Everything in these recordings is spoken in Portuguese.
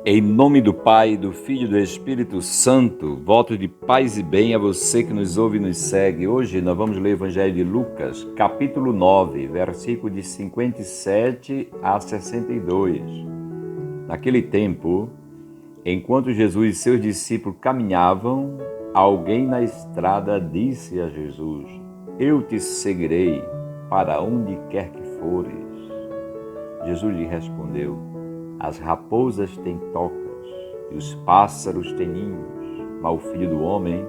Em nome do Pai, do Filho e do Espírito Santo, voto de paz e bem a você que nos ouve e nos segue. Hoje nós vamos ler o Evangelho de Lucas, capítulo 9, versículo de 57 a 62. Naquele tempo, enquanto Jesus e seus discípulos caminhavam, alguém na estrada disse a Jesus: Eu te seguirei para onde quer que fores. Jesus lhe respondeu: As raposas têm tocas e os pássaros têm ninhos, mas o Filho do Homem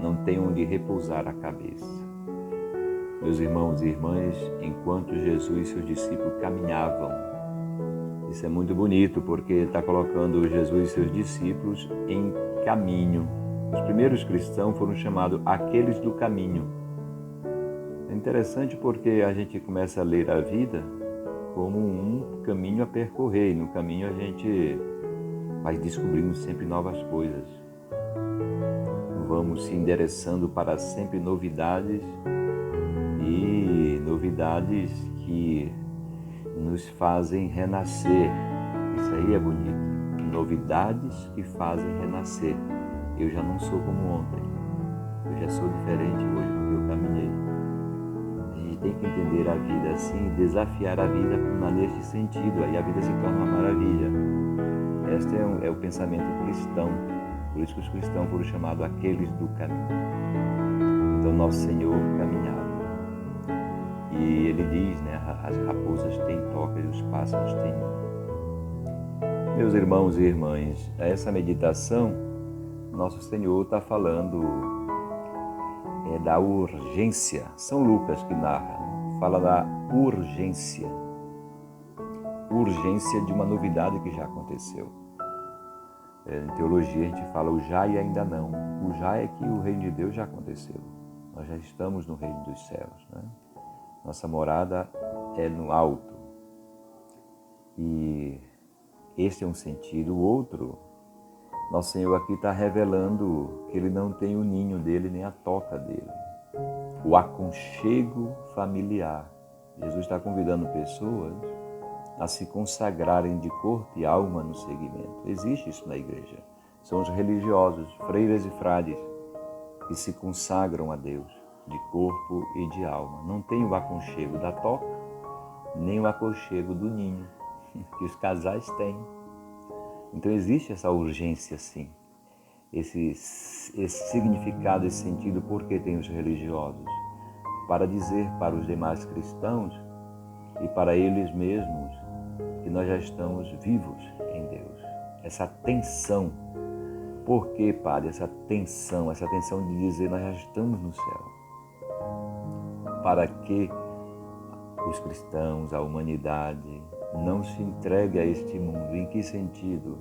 não tem onde repousar a cabeça. Meus irmãos e irmãs, enquanto Jesus e seus discípulos caminhavam, isso é muito bonito porque está colocando Jesus e seus discípulos em caminho. Os primeiros cristãos foram chamados aqueles do caminho. É interessante porque a gente começa a ler a vida como um caminho a percorrer, e no caminho a gente vai descobrindo sempre novas coisas. Vamos se endereçando para sempre novidades e novidades que nos fazem renascer. Isso aí é bonito. Novidades que fazem renascer. Eu já não sou como ontem. Eu já sou diferente hoje porque eu caminhei. A gente tem que entender a vida assim, desafiar a vida neste sentido. Aí a vida se torna uma maravilha. Este é o pensamento cristão. Por isso que os cristãos foram chamados aqueles do caminho. Então nosso Senhor caminhava. E ele diz, as raposas têm tocas e os pássaros têm ninho. Meus irmãos e irmãs, essa meditação, nosso Senhor está falando da urgência. São Lucas que narra, fala da urgência. Urgência de uma novidade que já aconteceu. Em teologia a gente fala o já e ainda não. O já é que o reino de Deus já aconteceu. Nós já estamos no reino dos céus, né? Nossa morada é no alto. E esse é um sentido. O outro, nosso Senhor aqui está revelando que Ele não tem o ninho dele nem a toca dele. O aconchego familiar. Jesus está convidando pessoas a se consagrarem de corpo e alma no seguimento. Existe isso na igreja. São os religiosos, freiras e frades, que se consagram a Deus de corpo e de alma. Não tem o aconchego da toca, nem o aconchego do ninho, que os casais têm. Então existe essa urgência, sim. Esse significado, esse sentido, porque tem os religiosos. Para dizer para os demais cristãos e para eles mesmos que nós já estamos vivos em Deus. Essa tensão. Por que, Padre, essa tensão de dizer nós já estamos no céu? Para que os cristãos, a humanidade, não se entregue a este mundo. Em que sentido?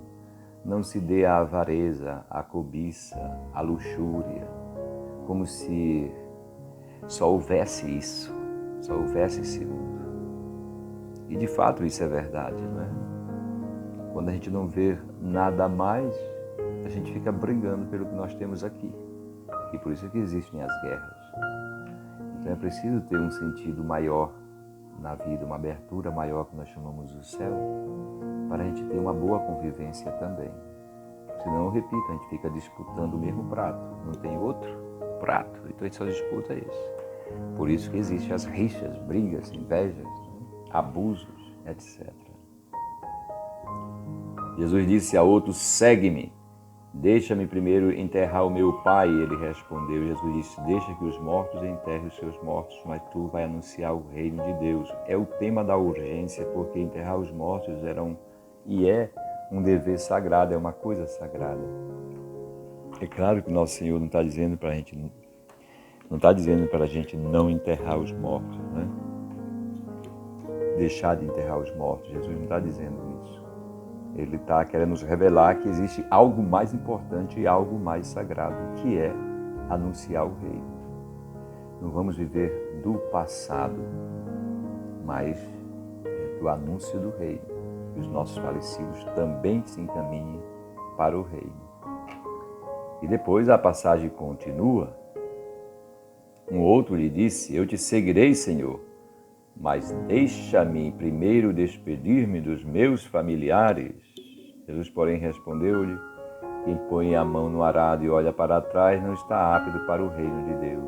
Não se dê à avareza, à cobiça, à luxúria, como se só houvesse isso, só houvesse esse mundo. E de fato isso é verdade, não é? Quando a gente não vê nada a mais, a gente fica brigando pelo que nós temos aqui. E por isso é que existem as guerras. Então é preciso ter um sentido maior na vida, uma abertura maior que nós chamamos do céu, para a gente ter uma boa convivência também. Senão, eu repito, a gente fica disputando o mesmo prato, não tem outro prato, então a gente só disputa esse. Por isso que existem as rixas, brigas, invejas, abusos, etc. Jesus disse a outro: segue-me, deixa-me primeiro enterrar o meu pai. Ele respondeu. Jesus disse: deixa que os mortos enterrem os seus mortos, mas tu vai anunciar o reino de Deus. É o tema da urgência, porque enterrar os mortos é um dever sagrado, é uma coisa sagrada. É claro que nosso Senhor não está dizendo para a gente, não enterrar os mortos, né? Deixar de enterrar os mortos. Jesus não está dizendo isso. Ele está querendo nos revelar que existe algo mais importante e algo mais sagrado, que é anunciar o reino. Não vamos viver do passado, mas do anúncio do reino. Que os nossos falecidos também se encaminhem para o reino. E depois a passagem continua. Um outro lhe disse: eu te seguirei, Senhor, mas deixa-me primeiro despedir-me dos meus familiares. Jesus, porém, respondeu-lhe: quem põe a mão no arado e olha para trás não está apto para o reino de Deus.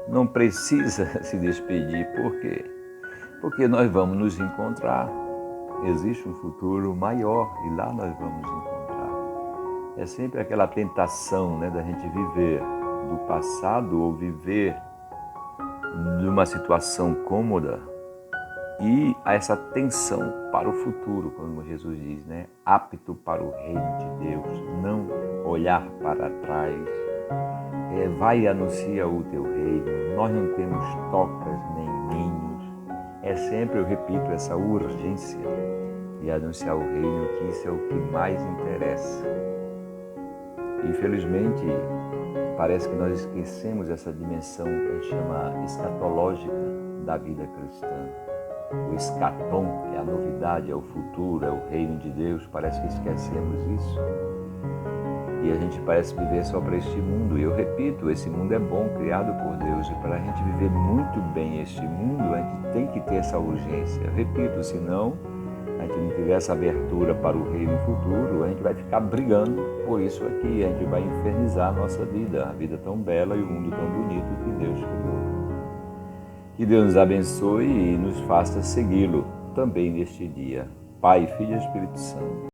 Não precisa se despedir. Por quê? Porque nós vamos nos encontrar. Existe um futuro maior e lá nós vamos encontrar. É sempre aquela tentação, né, da gente viver do passado ou viver de uma situação cômoda e a essa tensão para o futuro, como Jesus diz, né? Apto para o reino de Deus, não olhar para trás. Vai e anuncia o teu reino. Nós não temos tocas nem ninhos. É sempre, eu repito, essa urgência de anunciar o reino, que isso é o que mais interessa. Infelizmente, parece que nós esquecemos essa dimensão que a gente chama escatológica da vida cristã. O escatom é a novidade, é o futuro, é o reino de Deus. Parece que esquecemos isso. E a gente parece viver só para este mundo. E eu repito, esse mundo é bom, criado por Deus. E para a gente viver muito bem este mundo, a gente tem que ter essa urgência. Eu repito, senão a gente não tiver essa abertura para o reino futuro, a gente vai ficar brigando por isso aqui. A gente vai infernizar a nossa vida, a vida tão bela e o mundo tão bonito que Deus criou. Que Deus nos abençoe e nos faça segui-lo também neste dia. Pai, Filho e Espírito Santo.